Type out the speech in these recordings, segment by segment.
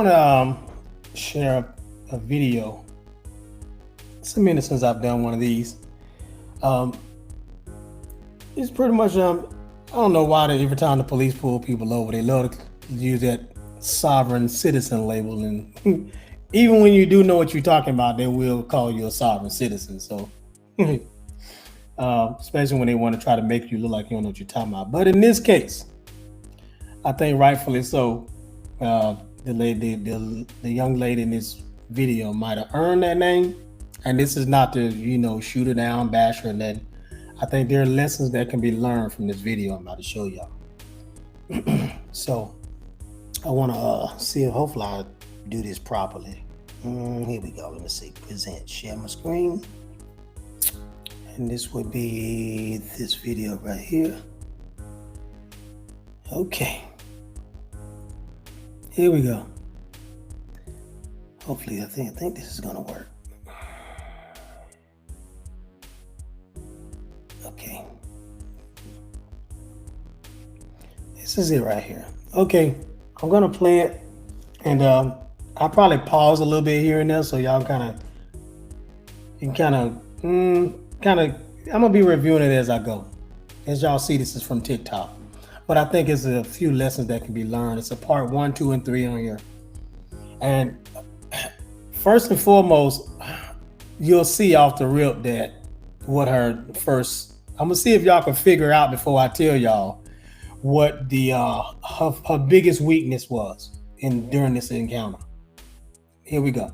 want to share a video. It's a minute since I've done one of these. Um, it's pretty much I don't know why every time the police pull people over, they love to use that sovereign citizen label, and even when you do know what you're talking about, they will call you a sovereign citizen. So, especially when they want to try to make you look like you don't know what you're talking about. But in this case, I think rightfully so. Uh, the young lady in this video might have earned that name, and this is not to shoot her down, bash her, and then I think there are lessons that can be learned from this video I'm about to show y'all. So I want to see if hopefully I do this properly. Here we go. Let me see. Present. Share my screen. And this would be this video right here. Okay. Here we go. Hopefully, I think this is gonna work. Okay. This is it right here. Okay, I'm gonna play it, and I'll probably pause a little bit here and there so y'all I'm gonna be reviewing it as I go. As y'all see, this is from TikTok, but I think it's a few lessons that can be learned. It's a part 1, 2, and 3 on here. And first and foremost, you'll see off the rip that what her first. I'm gonna see if y'all can figure out before I tell y'all what the her biggest weakness was during this encounter. Here we go.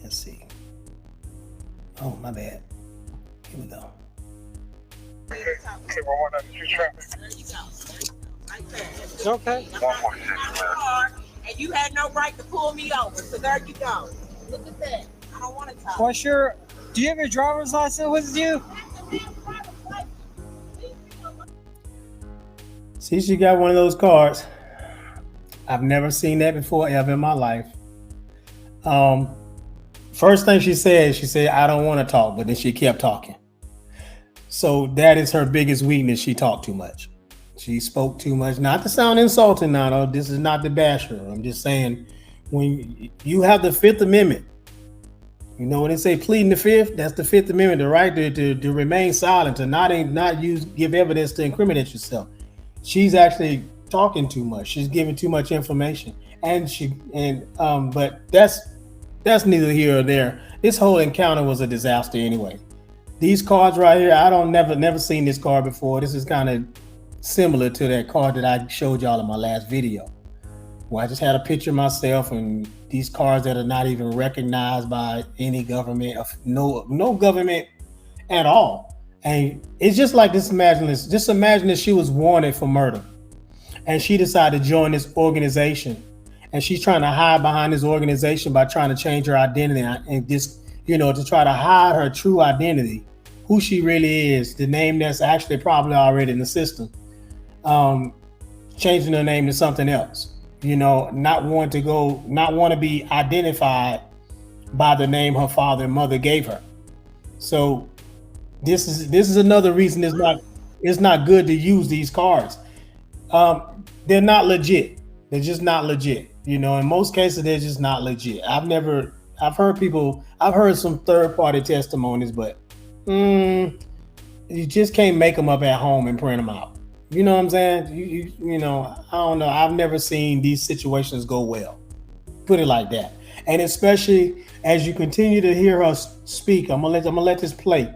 Let's see. Oh, my bad. Here we go. It's okay. And you had no right to pull me over. So there you go. Look at that. I don't want to talk. What's your? Do you have your driver's license with you? See, she got one of those cards. I've never seen that before ever in my life. First thing she said, I don't want to talk, but then she kept talking. So that is her biggest weakness. She talked too much. She spoke too much. Not to sound insulting now, though. This is not to bash her. I'm just saying, when you have the Fifth Amendment, when they say pleading the Fifth, that's the Fifth Amendment, the right to remain silent, to not give evidence to incriminate yourself. She's actually talking too much. She's giving too much information, but that's neither here or there. This whole encounter was a disaster anyway. These cards right here, never seen this card before. This is kind of similar to that card that I showed y'all in my last video, where I just had a picture of myself and these cards that are not even recognized by any government, no government at all. And it's just like this. Just imagine that she was wanted for murder, and she decided to join this organization, and she's trying to hide behind this organization by trying to change her identity and to try to hide her true identity, who she really is, the name that's actually probably already in the system. Changing her name to something else, not want to be identified by the name her father and mother gave her. So this is another reason it's not good to use these cards. They're not legit. They're just not legit. In most cases, they're just not legit. I've heard some third-party testimonies, but you just can't make them up at home and print them out. You know what I'm saying? I don't know. I've never seen these situations go well. Put it like that. And especially as you continue to hear her speak, I'm gonna let this play.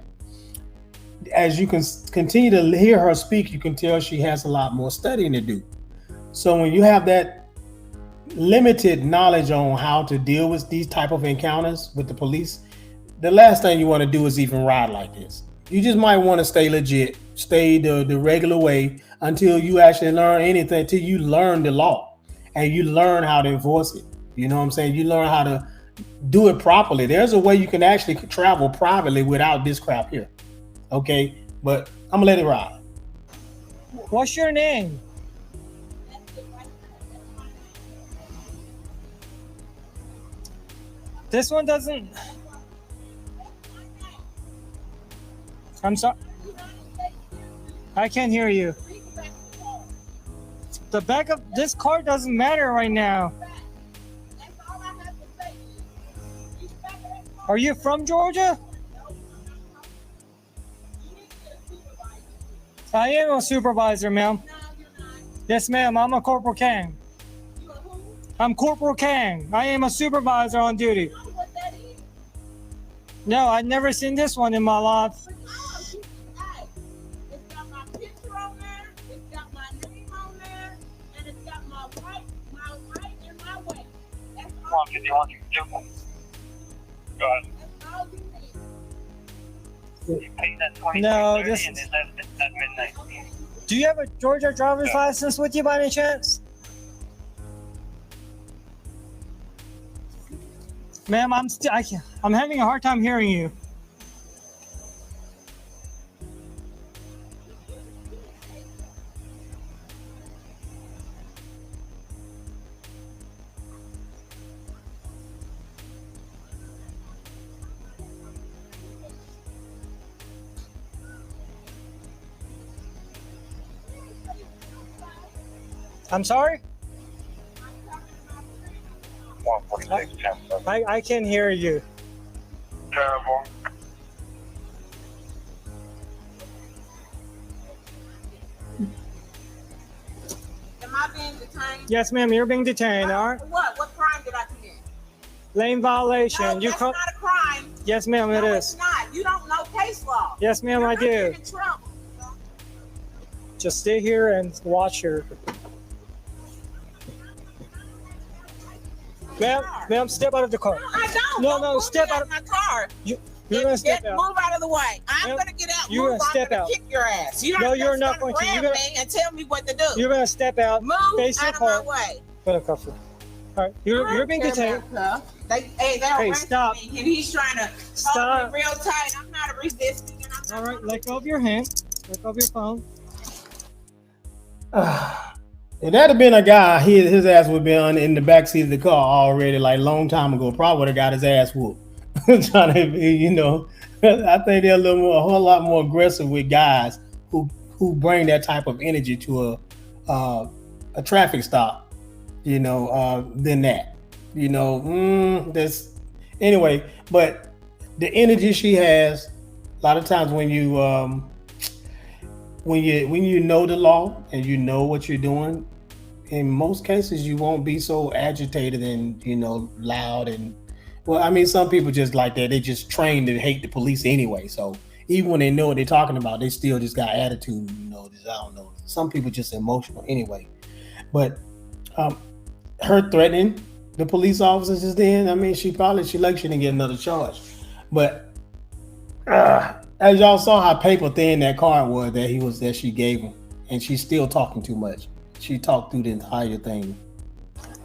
As you can continue to hear her speak, you can tell she has a lot more studying to do. So when you have that limited knowledge on how to deal with these type of encounters with the police, the last thing you want to do is even ride like this. You just might want to stay legit, stay the regular way until you actually learn anything, until you learn the law and you learn how to enforce it. You know what I'm saying? You learn how to do it properly. There's a way you can actually travel privately without this crap here. Okay, but I'm gonna let it ride. What's your name? This one doesn't. I'm sorry. I can't hear you. The back of this car doesn't matter right now. That's all I have to say. You back of that car. Are you from Georgia? I am a supervisor, ma'am. No, you're not. Yes, ma'am. I'm a Corporal Kang. You a who? I'm Corporal Kang. I am a supervisor on duty. You know what that is? No, I've never seen this one in my life. But hey, it's got my picture on there, it's got my name on there, and it's got my right and my way. That's all you need. That's all you need. No, this is. Do you have a Georgia driver's license with you by any chance? Ma'am, I'm having a hard time hearing you. I'm sorry? 146 I can hear you. Terrible. Am I being detained? Yes, ma'am, you're being detained, all right? What? What crime did I commit? Lane violation. No, that's not a crime. Yes, ma'am, it No, is. it's not. You don't know case law. Yes, ma'am, You're I gonna do. get in trouble. Just stay here and watch her. Ma'am, step out of the car. No, I don't. No, Don't no, move step me out of my car. You're gonna step out. Move out of the way. I'm Ma'am, gonna get out. you're Move. gonna step I'm gonna out. kick your ass. You No, don't you're just not gonna going to. grab You're me and tell me what to do. You're gonna step out. Move face your out of my car. way. Gonna cuff you. All right, you're being I don't care detained. about cuff. They're Hey, arresting stop. me, and he's trying to Stop. hold me real tight. I'm not resisting, and I'm not. All right, let go of your hand. Let go of your phone. If that had been a guy, his ass would have been in the backseat of the car already, like long time ago. Probably would have got his ass whooped. Trying to, I think they're a whole lot more aggressive with guys who bring that type of energy to a traffic stop, than that. That's anyway. But the energy she has, a lot of times when you know the law and you know what you're doing, in most cases you won't be so agitated and loud and some people just like that. They just trained to hate the police anyway. So even when they know what they're talking about, they still just got attitude. I don't know. Some people just emotional anyway. But her threatening the police officers just then, she shouldn't get another charge. But as y'all saw how paper thin that card was that she gave him, and she's still talking too much. She talked through the entire thing.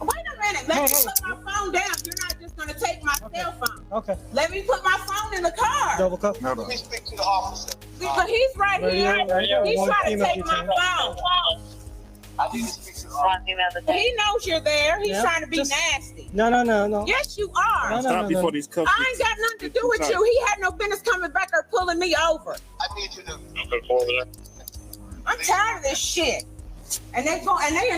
Wait a minute. Let me put my phone down. You're not just gonna take my cell phone. Okay. Let me put my phone in the car. Double cuff. Hold on. Speak to the officer. Because he's right Right here. here, right here. He's One trying to female take my detained. phone. I need to speak to the officer. He knows you're there. He's Yeah, trying to be just- nasty. No. Yes, you are. No. Stop before these cuffs. I ain't got nothing to do with you. He had no business coming back or pulling me over. I need you to. I'm tired of this shit. And they in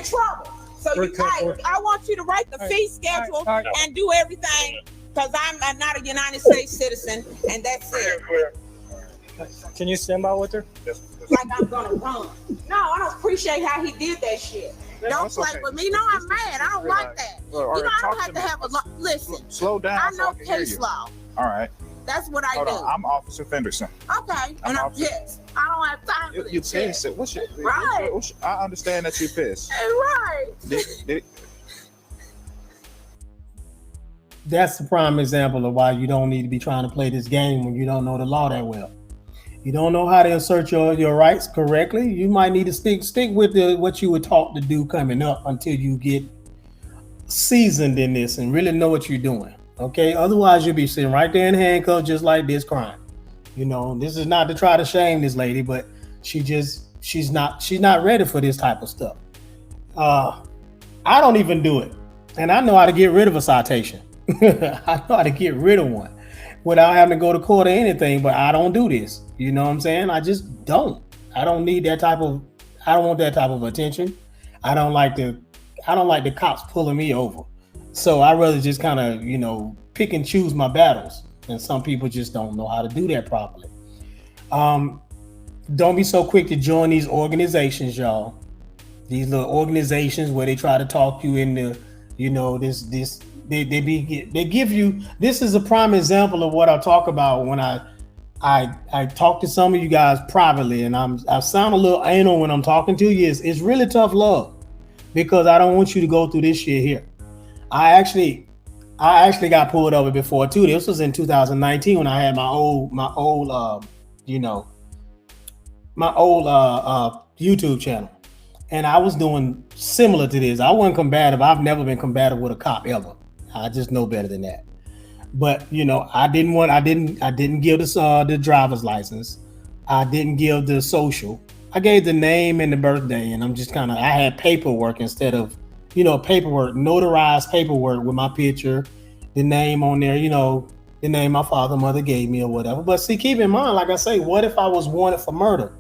trouble. So We're you cut, guys, we're- I want you to write the All fee right, schedule all right. and do everything because I'm not a United States citizen and that's it. Can you stand by with her? Like I'm gonna run. No, I don't appreciate how he did that shit. Don't that's play okay. with me. No, I'm mad. I don't like that. All right, I don't talk have to to me. have a listen. Slow down. I so know can hear case you. law. All right. That's what I Hold do. on. I'm Officer Fenderson. Okay, and I'm pissed. I don't have time for You this shit. pissed. What's your, Right. I understand that you're pissed. Right. That's the prime example of why you don't need to be trying to play this game when you don't know the law that well. You don't know how to assert your rights correctly. You might need to stick with what you were taught to do coming up until you get seasoned in this and really know what you're doing. Okay, otherwise you'll be sitting right there in handcuffs just like this crime. This is not to try to shame this lady, but she's not ready for this type of stuff. I don't even do it, and I know how to get rid of a citation. I know how to get rid of one without having to go to court or anything, but I don't do this. You know what I'm saying? I just don't. I don't want that type of attention. I don't like the cops pulling me over. So I rather just kind of, pick and choose my battles. And some people just don't know how to do that properly. Um, don't be so quick to join these organizations, y'all. These little organizations where they try to talk you into, this they give you. This is a prime example of what I talk about when I talk to some of you guys privately, and I sound a little anal when I'm talking to you. It's really tough love because I don't want you to go through this shit here. I actually got pulled over before too. This was in 2019 when I had my old YouTube channel, and I was doing similar to this. I wasn't combative. I've never been combative with a cop ever. I just know better than that. But I didn't give the driver's license. I didn't give the social. I gave the name and the birthday, and I had paperwork instead of paperwork, notarized paperwork with my picture, the name on there, the name my father, mother gave me or whatever. But see, keep in mind, like I say, what if I was wanted for murder?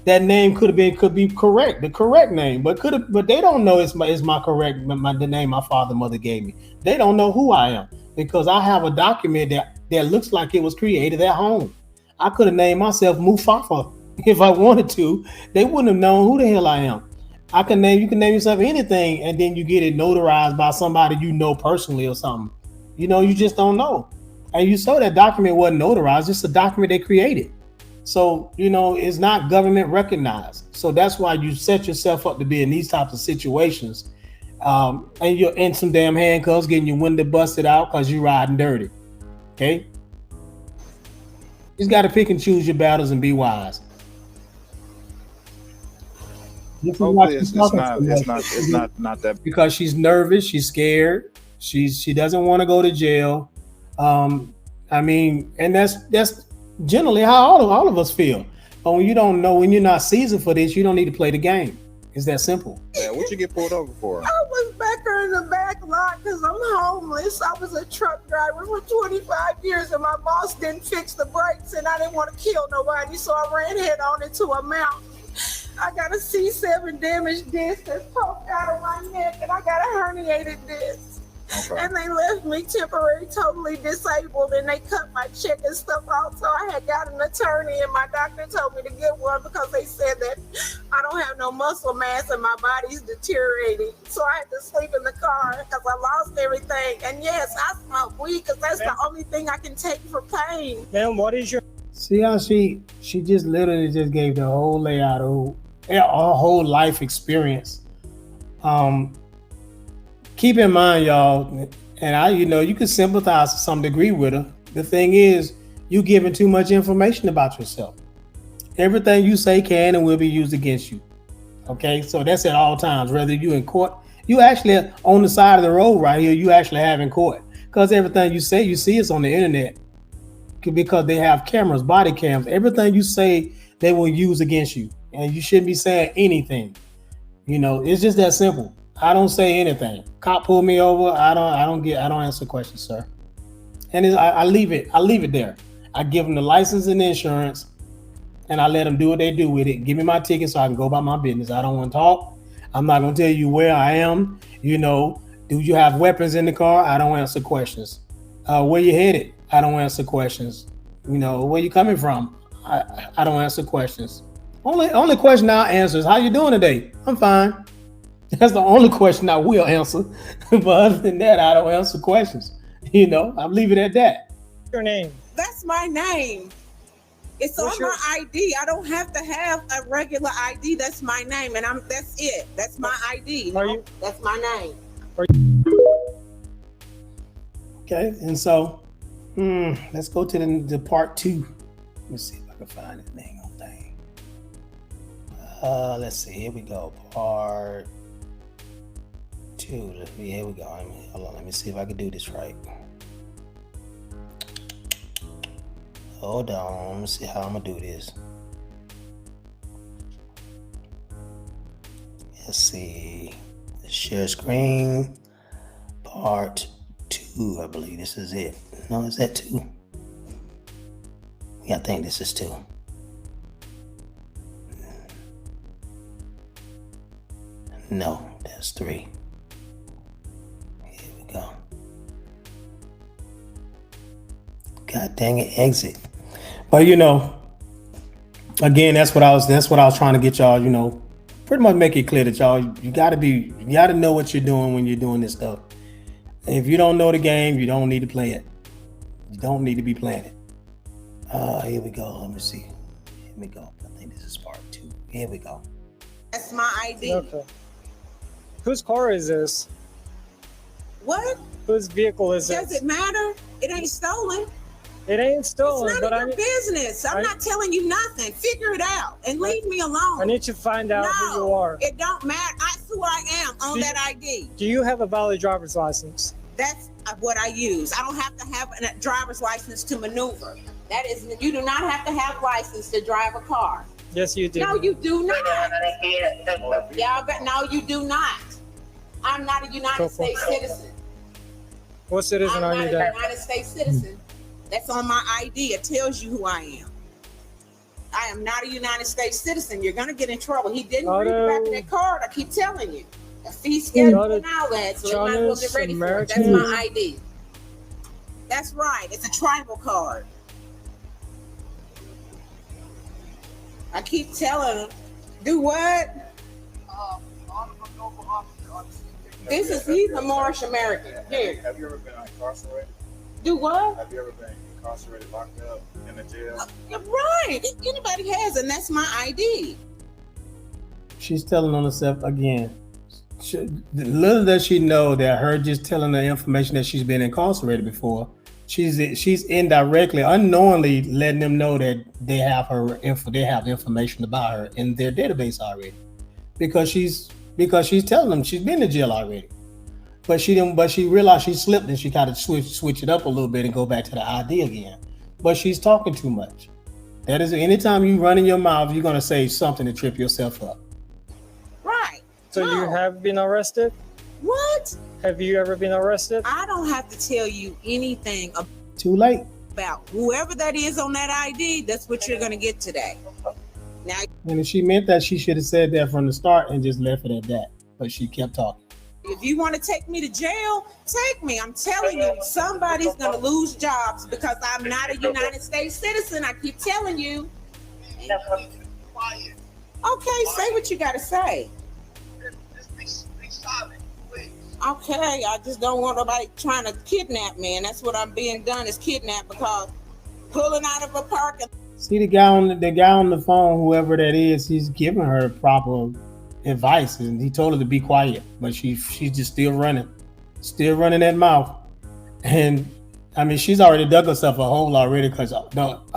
That name could be correct, the correct name, but they don't know it's my correct the name my father, mother gave me. They don't know who I am because I have a document that looks like it was created at home. I could have named myself Mufafa if I wanted to. They wouldn't have known who the hell I am. You can name yourself anything, and then you get it notarized by somebody personally or something. You just don't know. And you saw that document wasn't notarized, it's a document they created. So, it's not government recognized. So that's why you set yourself up to be in these types of situations. And you're in some damn handcuffs, getting your window busted out because you're riding dirty. Okay? You just got to pick and choose your battles and be wise. Hopefully it's not that, because she's nervous, she's scared, she doesn't want to go to jail. And that's generally how all of us feel. But when you're not seasoned for this, you don't need to play the game. It's that simple. Yeah, what you get pulled over for? I was back there in the back lot because I'm homeless. I was a truck driver for 25 years and my boss didn't fix the brakes and I didn't want to kill nobody, so I ran head on into a mountain. I got a C7 damaged disc that's poked out of my neck and I got a herniated disc. Okay. And they left me temporary, totally disabled, and they cut my check and stuff off. So I had got an attorney, and my doctor told me to get one because they said that I don't have no muscle mass and my body's deteriorating. So I had to sleep in the car because I lost everything. And yes, I smoke weed because that's the only thing I can take for pain. Ma'am, what is your... See how she just literally just gave the whole layout of her whole life experience. Keep in mind, y'all, and you can sympathize to some degree with her. The thing is, you giving too much information about yourself. Everything you say can and will be used against you. Okay, so that's at all times. Whether you in court, you actually on the side of the road right here, you actually have in court. Because everything you say, you see it's on the internet. Because they have cameras, body cams. Everything you say, they will use against you. And you shouldn't be saying anything. It's just that simple. I don't say anything. Cop pulled me over. I don't answer questions, sir. And I leave it there. I give them the license and the insurance, and I let them do what they do with it. Give me my ticket so I can go about my business. I don't want to talk. I'm not going to tell you where I am. Do you have weapons in the car? I don't answer questions. Where you headed? I don't answer questions. Where you coming from? I don't answer questions. Only question I'll answer is, how you doing today? I'm fine. That's the only question I will answer. But other than that, I don't answer questions. I'll leave it at that. Your name? That's my name. It's on my ID. I don't have to have a regular ID. That's my name, and that's it. That's my ID. That's my name. Okay, and so let's go to the part 2. Let me see if I can find that thing. Let's see. Here we go. Part 2. Here we go. Hold on. Let me see if I can do this right. Hold on. Let me see how I'm gonna do this. Let's see. Share screen. Part 2. I believe this is it. No, is that 2? Yeah, I think this is 2. No, that's 3. Here we go. God dang it, exit. But again, that's what I was trying to get y'all, pretty much make it clear that y'all, you gotta know what you're doing when you're doing this stuff. If you don't know the game, you don't need to play it. You don't need to be playing it. Here we go. Let me see. Here we go. I think this is part 2. Here we go. That's my ID. Okay. Whose car is this? What? Whose vehicle is Does this? it matter? It ain't stolen. It ain't stolen, It's but none of your business. I'm not telling you nothing. Figure it out and leave me alone. I need to find out who you are. It don't matter. That's who I am on that ID. Do you have a valid driver's license? That's what I use. I don't have to have a driver's license to maneuver. That is, you do not have to have license to drive a car. Yes, you do. No, you do not. Y'all, but no, you do not. I'm not a United States citizen. What citizen are you I'm then? not a United States citizen. That's on my ID. It tells you who I am. I am not a United States citizen. You're gonna get in trouble. He didn't read the back of that card. I keep telling you. The fee schedule and all that, so you might as well get ready for it. That's my ID. That's right. It's a tribal card. I keep telling him, do what? He's a Moorish American. Here. Have you ever been incarcerated? Do what? Have you ever been incarcerated, locked up in a jail? Right. If anybody has, and that's my ID. She's telling on herself again. Little does she know that her just telling the information that she's been incarcerated before, she's indirectly, unknowingly letting them know that they have information about her in their database already, because she's telling them she's been to jail already. But she realized she slipped and she kind of switch it up a little bit and go back to the ID again. But she's talking too much. That is, anytime you run in your mouth, you're gonna say something to trip yourself up. Right. So you have been arrested? What? Have you ever been arrested? I don't have to tell you anything Too late. about whoever that is on that ID. That's what you're gonna get today. Now, And if she meant that, she should have said that from the start and just left it at that. But she kept talking. if you want to take me to jail, take me. I'm telling you, somebody's gonna lose jobs because I'm not a United States citizen. I keep telling you. Okay, say what you gotta say. Okay, I just don't want nobody trying to kidnap me, and that's what I'm being done is kidnapped because pulling out of a parking. See the guy on the phone, whoever that is, he's giving her proper advice, and he told her to be quiet, but she's just still running that mouth. And I mean, she's already dug herself a hole already, because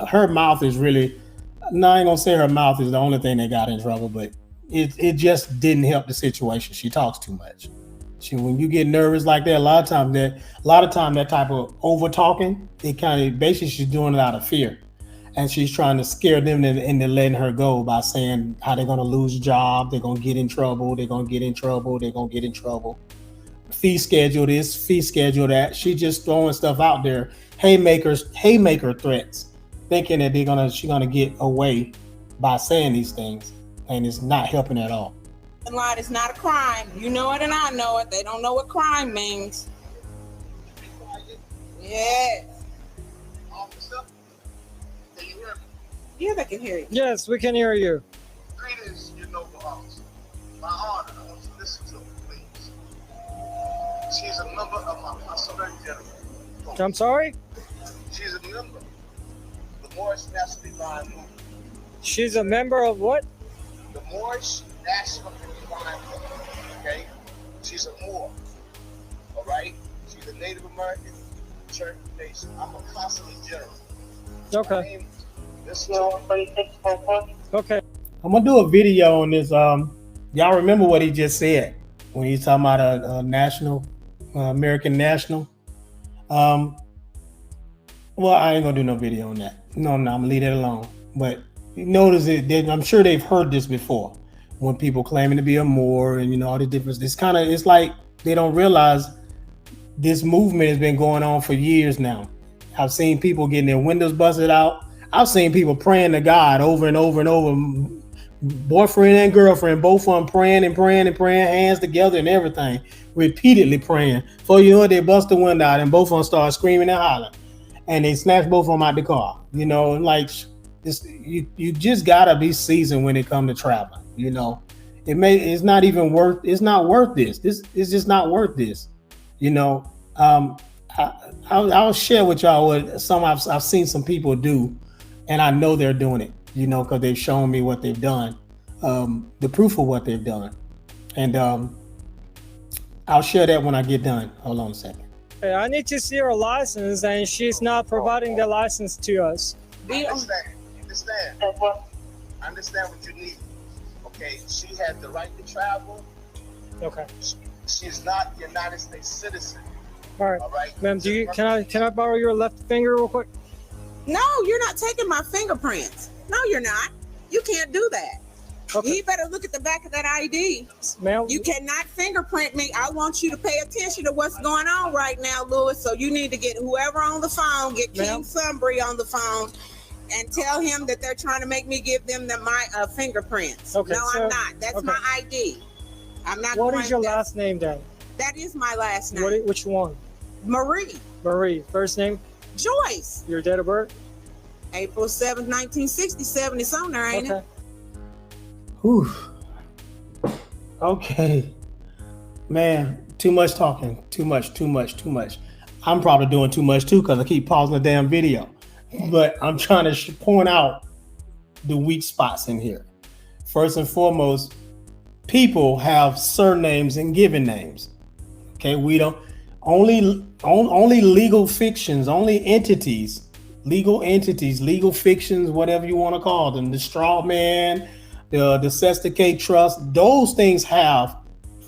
her mouth is really. No, I ain't gonna say her mouth is the only thing that got in trouble, but it just didn't help the situation. She talks too much. When you get nervous like that, a lot of time that type of over talking, it kind of basically she's doing it out of fear, and she's trying to scare them into letting her go by saying how they're gonna lose a job, they're gonna get in trouble, they're gonna get in trouble. Fee schedule this, fee schedule that. She just throwing stuff out there, haymaker threats, thinking that she's gonna get away by saying these things, and it's not helping at all. Line is not a crime. You know it and I know it. They don't know what crime means. Yes. Officer, can you hear me? Yeah, they can hear you. Yes, we can hear you. Greetings, your noble officer. My honor, I want you to listen to me, please. She's a member of my Consular General. I'm sorry? She's a member of the Moorish National Divine Movement. She's a member of what? The Moorish National Divine Movement, okay? She's a Moor, all right? She's a Native American Church Nation. I'm a Consular General. Okay. Okay. I'm gonna do a video on this. Y'all remember what he just said when he's talking about a national, American national. Well, I ain't gonna do no video on that. No, I'm gonna leave that alone. But you notice it. I'm sure they've heard this before, when people claiming to be a Moor and all the difference. It's like they don't realize this movement has been going on for years now. I've seen people getting their windows busted out. I've seen people praying to God over and over and over, boyfriend and girlfriend, both of them praying and praying and praying, hands together and everything, repeatedly praying. For you know, they bust the window out and both of them start screaming and hollering, and they snatch both of them out the car. You know, like you just gotta be seasoned when it comes to traveling. You know, it's not even worth. It's not worth this. This is just not worth this. You know, I'll share with y'all what some I've seen some people do, and I know they're doing it. You know, because they've shown me what they've done, the proof of what they've done, and I'll share that when I get done. Hold on a second. Hey, I need to see her license, and she's not providing the license to us. Understand. I understand what you need. Okay, she has the right to travel. Okay. She's not a United States citizen. All right. All right. Ma'am, can I borrow your left finger real quick? No, you're not taking my fingerprints. No, you're not. You can't do that. Okay. You better look at the back of that ID. Ma'am, You cannot fingerprint me. I want you to pay attention to what's going on right now, Louis. So you need to get whoever on the phone, get King Sunbury on the phone, and tell him that they're trying to make me give them my fingerprints. Okay, no, so- I'm not. That's my ID. I'm not. what going is your that- last name then? That is my last name. Which one? Marie Marie. First name? Joyce. Your date of birth? April 7th, 1967. It's on there, ain't it? Whew. Okay, man. Too much talking. Too much. I'm probably doing too much too because I keep pausing the damn video. But I'm trying to point out the weak spots in here. First and foremost, people have surnames and given names. Okay, we don't only legal fictions, only entities, legal fictions, whatever you want to call them, the straw man, the Sesticate Trust, those things have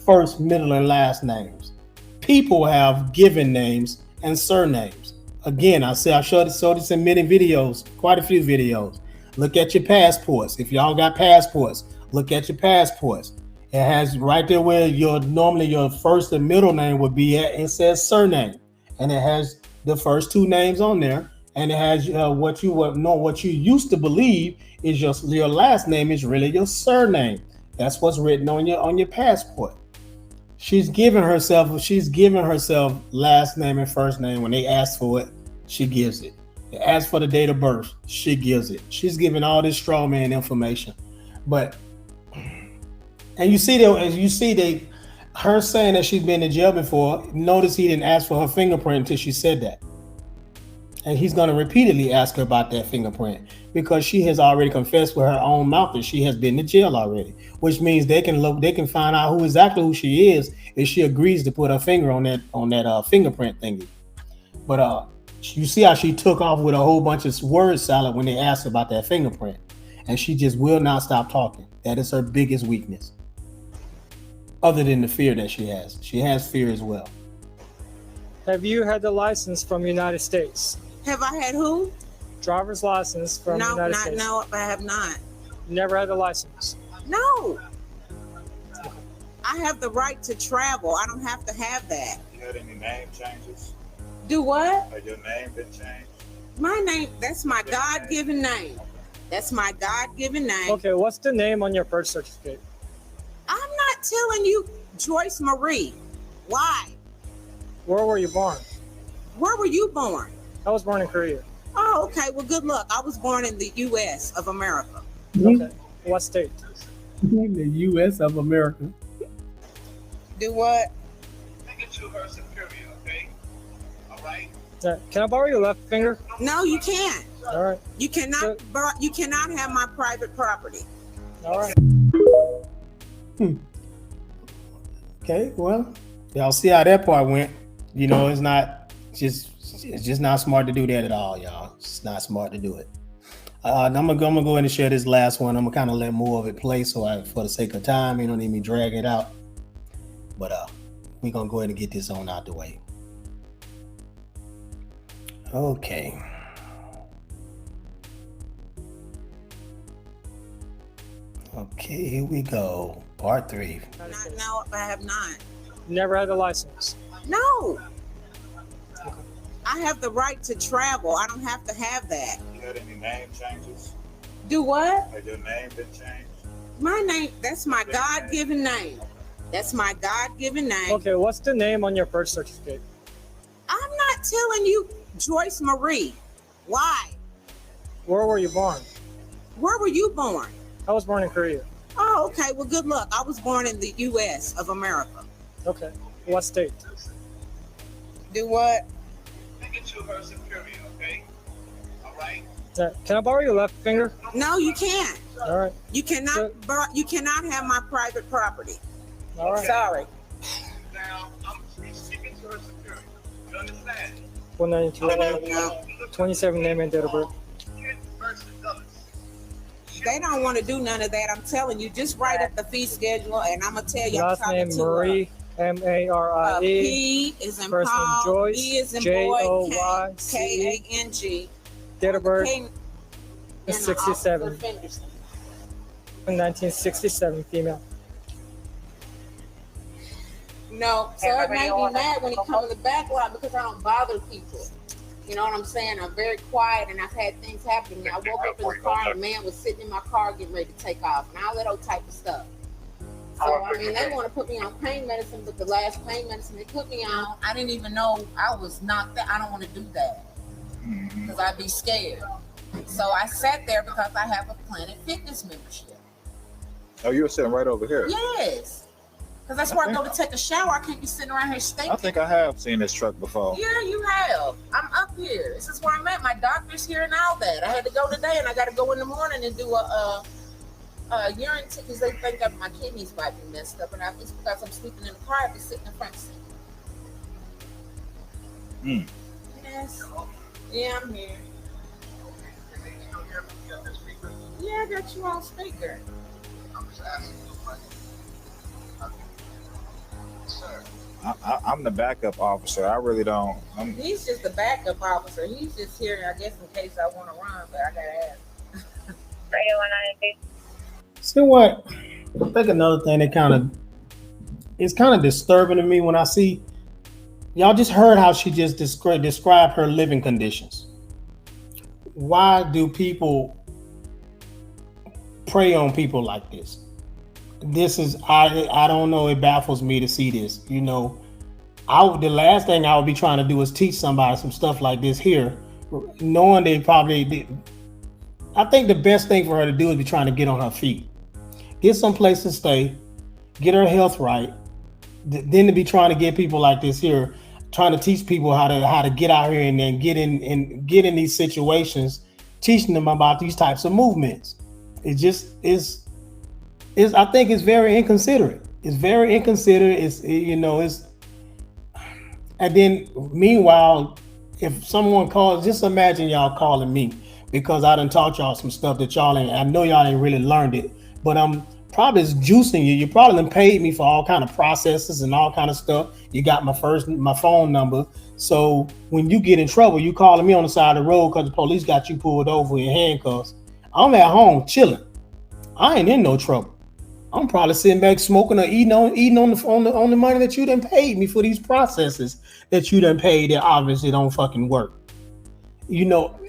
first, middle, and last names. People have given names and surnames. Again, I've showed this in many videos, quite a few videos. Look at your passports. If y'all got passports, look at your passports. It has right there where normally your first and middle name would be at. It says surname, and it has the first two names on there, and it has what you used to believe is your last name is really your surname. That's what's written on your passport. She's given herself last name and first name. When they ask for it, she gives it. They ask for the date of birth, she gives it. She's giving all this straw man information, but. And you see her saying that she's been in jail before. Notice he didn't ask for her fingerprint until she said that. And he's going to repeatedly ask her about that fingerprint because she has already confessed with her own mouth that she has been in jail already, which means they can find out who she is if she agrees to put her finger on that fingerprint thingy. But you see how she took off with a whole bunch of word salad when they asked her about that fingerprint, and she just will not stop talking. That is her biggest weakness. Other than the fear that she has fear as well. Have you had the license from United States? Have I had who? Driver's license from United States? No, I have not. You never had the license? No. I have the right to travel. I don't have to have that. You had any name changes? Do what? Has your name been changed? My name, that's my God-given name. That's my God-given name. Okay, what's the name on your birth certificate? I'm not telling you Joyce Marie. Why? Where were you born? Where were you born? I was born in Korea. Oh, okay. Well, good luck. I was born in the U.S. of America. Okay. What state? In the U.S. of America. Do what? Take it to her superior, okay? All right? Can I borrow your left finger? No, you can't. All right. You cannot have my private property. All right. Okay, well, y'all see how that part went. You know, it's just not smart to do that at all, y'all. It's not smart to do it. I'm gonna go ahead and share this last one. I'm gonna kind of let more of it play, for the sake of time, you don't need me drag it out. But we're gonna go ahead and get this on out the way. Okay. Okay, here we go. Part 3. No, I have not. You never had the license? No. I have the right to travel. I don't have to have that. You had any name changes? Do what? Has your name been changed? My name, that's my God-given name. That's my God-given name. Okay, what's the name on your birth certificate? I'm not telling you Joyce Marie. Why? Where were you born? Where were you born? I was born in Korea. Oh, okay. Well, good luck. I was born in the U.S. of America. Okay. What state? Do what? Take it to her superior, okay? All right? Can I borrow your left finger? No, you can't. All right. You cannot. You cannot have my private property. All right. Sorry. Now, I'm speaking to her superior. You understand? 192, 27 name and date of birth. Kid versus Dulles. They don't want to do none of that. I'm telling you, just write up the fee schedule, and I'm gonna tell you. Last name Marie, M-A-R-I-E. P is in First name Paul. Joyce, E is in boy. Joyce. K-A-N-G. Date of birth K- 67. 1967, female. No, so it made me mad when he come in the back lot because I don't bother people. You know what I'm saying? I'm very quiet, and I've had things happen to me. I woke up in the car, and a man was sitting in my car getting ready to take off, and all that old type of stuff. So, I mean, they want to put me on pain medicine, but the last pain medicine they put me on, I didn't even know I was knocked out. I don't want to do that because I'd be scared. So I sat there because I have a Planet Fitness membership. Oh, you were sitting right over here. Yes. Because that's where I go to take a shower. I can't be sitting around here stinking. I think I have seen this truck before. Yeah, you have. I'm up here. This is where I'm at. My doctor's here and all that. I had to go today, and I got to go in the morning and do a urine test because they think that my kidneys might be messed up, and it's because I'm sleeping in the car. I have to sit in the front seat. Yes. Yeah, I'm here. Yeah, I got you on speaker. I'm just asking you a question. Sir. I'm the backup officer. I really don't. He's just the backup officer. He's just here, I guess, in case I want to run, but I got to ask. Radio 192. See what? I think another thing that it's kind of disturbing to me when I see y'all just heard how she just described her living conditions. Why do people prey on people like this? This is I don't know. It baffles me to see this. You know, the last thing I would be trying to do is teach somebody some stuff like this here, knowing they probably. I think the best thing for her to do is be trying to get on her feet, get some place to stay, get her health right. Then to be trying to get people like this here, trying to teach people how to get out here and then get in these situations, teaching them about these types of movements. It just is. I think it's very inconsiderate. It's very inconsiderate. And then meanwhile, if someone calls, just imagine y'all calling me because I done taught y'all some stuff that I know y'all ain't really learned it, but I'm probably juicing you. You probably done paid me for all kind of processes and all kind of stuff. You got my phone number. So when you get in trouble, you calling me on the side of the road because the police got you pulled over in handcuffs. I'm at home chilling. I ain't in no trouble. I'm probably sitting back smoking or eating on the money that you done paid me for these processes that you done paid that obviously don't fucking work. You know,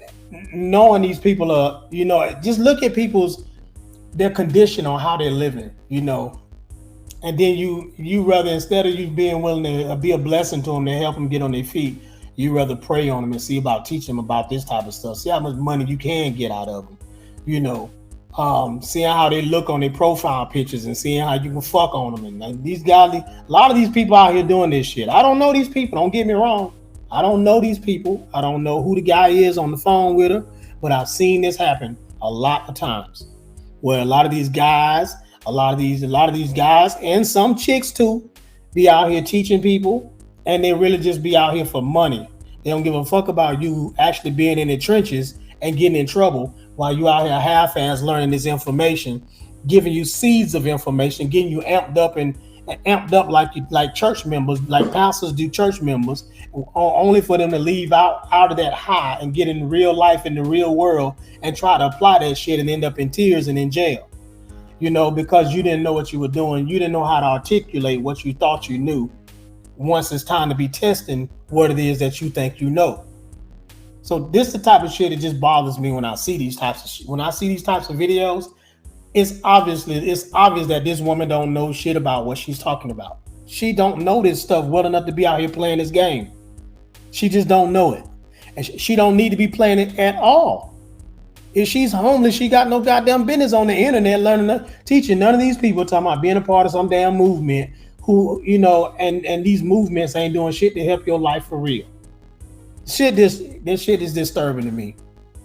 knowing these people are, you know, just look at their condition on how they're living, you know, and then you rather, instead of you being willing to be a blessing to them to help them get on their feet, you rather prey on them and see about teaching them about this type of stuff. See how much money you can get out of them, you know. Seeing how they look on their profile pictures and seeing how you can fuck on them. And these guys, a lot of these people out here doing this shit. I don't know these people. Don't get me wrong. I don't know these people. I don't know who the guy is on the phone with her, but I've seen this happen a lot of times where a lot of these guys and some chicks too be out here teaching people, and they really just be out here for money. They don't give a fuck about you actually being in the trenches and getting in trouble while you out here half-ass learning this information, giving you seeds of information, getting you amped up like church members, like pastors do church members, only for them to leave out of that high and get in real life in the real world and try to apply that shit and end up in tears and in jail. You know, because you didn't know what you were doing. You didn't know how to articulate what you thought you knew once it's time to be testing what it is that you think you know. So this is the type of shit that just bothers me when I see these types of videos. it's obvious that this woman don't know shit about what she's talking about. She don't know this stuff well enough to be out here playing this game. She just don't know it. And she don't need to be playing it at all. If she's homeless, she got no goddamn business on the internet teaching none of these people talking about being a part of some damn movement who, you know, and these movements ain't doing shit to help your life for real. This shit is disturbing to me.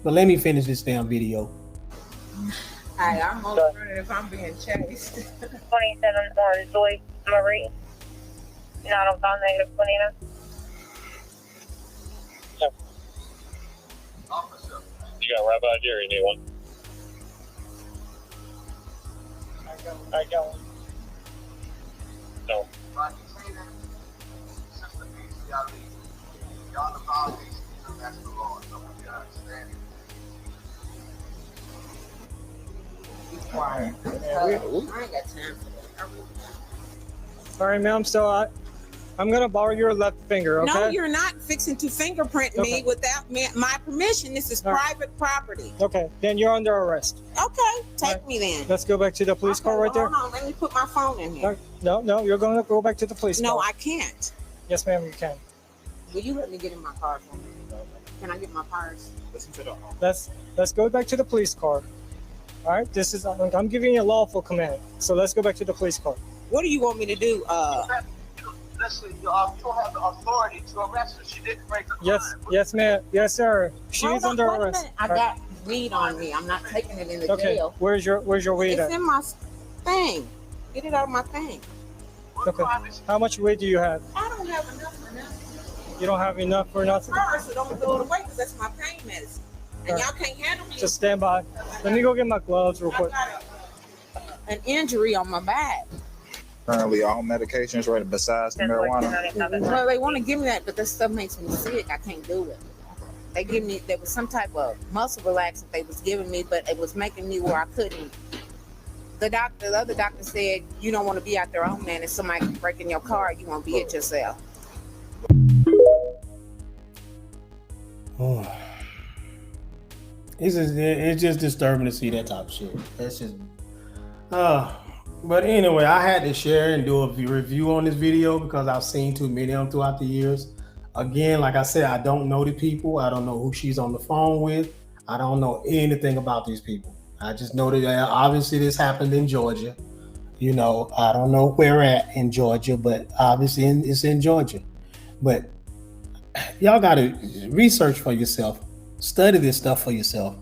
But let me finish this damn video. Hey, I'm most running if I'm being chased. 27 on Joy Marie. Not on phone negative 29. Officer. You got Rabbi ID or you need one? I got one. No. Roger Taylor, Sister Beasley Ali. Y'all the violation, that's the law. So you understand. Be quiet. I ain't got time for that. All right, ma'am. So I'm gonna borrow your left finger, okay? No, you're not fixing to fingerprint me Okay. without my permission. This is All right. private property. Okay, then you're under arrest. Okay, take Right. me then. Let's go back to the police car right there. Hold on, let me put my phone in here. No, you're going to go back to the police No, car. I can't. Yes, ma'am, you can. Will you let me get in my car for me? Can I get my purse? Listen to the Let's go back to the police car. All right, I'm giving you a lawful command. So let's go back to the police car. What do you want me to do? Listen, you don't have the authority to arrest her. She didn't break the crime. Yes, ma'am. Yes, sir. She's hold on, under wait a arrest. minute. I got weed on me. I'm not taking it in the Okay, jail. where's your weed It's at? in my thing. Get it out of my thing. What Okay. crime is How much weed do you have? I don't have enough for nothing. You don't have enough for nothing? Purse, so don't throw it away because that's my pain medicine. And All right. y'all can't handle me. Just stand by. Let me go get my gloves real I quick. got an injury on my back. Currently, all medications right besides the marijuana. Well, they want to give me that, but this stuff makes me sick. I can't do it. There was some type of muscle relaxant they was giving me, but it was making me where I couldn't. The other doctor said, you don't want to be out there on man. If somebody breaking your car, you won't be it yourself. Oh. It's just disturbing to see that type of shit. That's just but anyway, I had to share and do a review on this video because I've seen too many of them throughout the years. Again, like I said, I don't know the people. I don't know who she's on the phone with. I don't know anything about these people. I just know that obviously this happened in Georgia. You know, I don't know where at in Georgia, but obviously it's in Georgia. But y'all got to research for yourself. Study this stuff for yourself.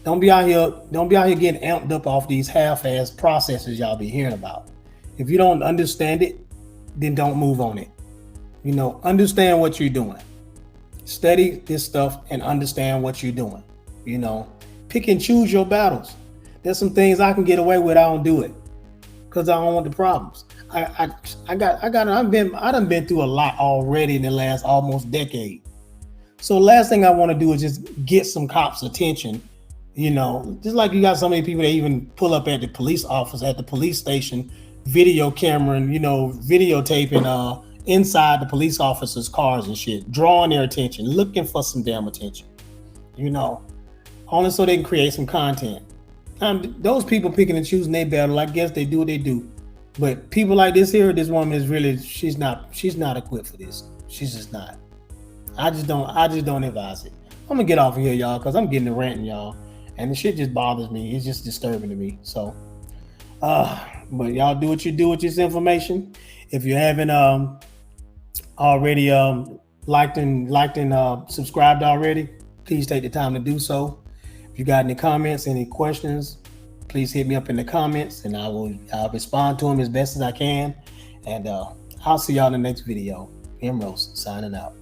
Don't be out here getting amped up off these half-ass processes y'all be hearing about. If you don't understand it, then don't move on it. You know, understand what you're doing. Study this stuff and understand what you're doing. You know, pick and choose your battles. There's some things I can get away with. I don't do it because I don't want the problems. I done been through a lot already in the last almost decade. So last thing I want to do is just get some cops' attention. You know, just like you got so many people that even pull up at the police office, at the police station, video camera and, you know, videotaping inside the police officers' cars and shit, drawing their attention, looking for some damn attention, you know, only so they can create some content. Those people picking and choosing their battle, I guess they do what they do. But people like this here, this woman is really, she's not equipped for this. She's just not. I just don't advise it. I'm gonna get off of here, y'all, because I'm getting the ranting, y'all. And the shit just bothers me. It's just disturbing to me. So, but y'all do what you do with this information. If you haven't already liked and subscribed already, please take the time to do so. If you got any comments, any questions, please hit me up in the comments, and I'll respond to them as best as I can. And I'll see y'all in the next video. EmRôs signing out.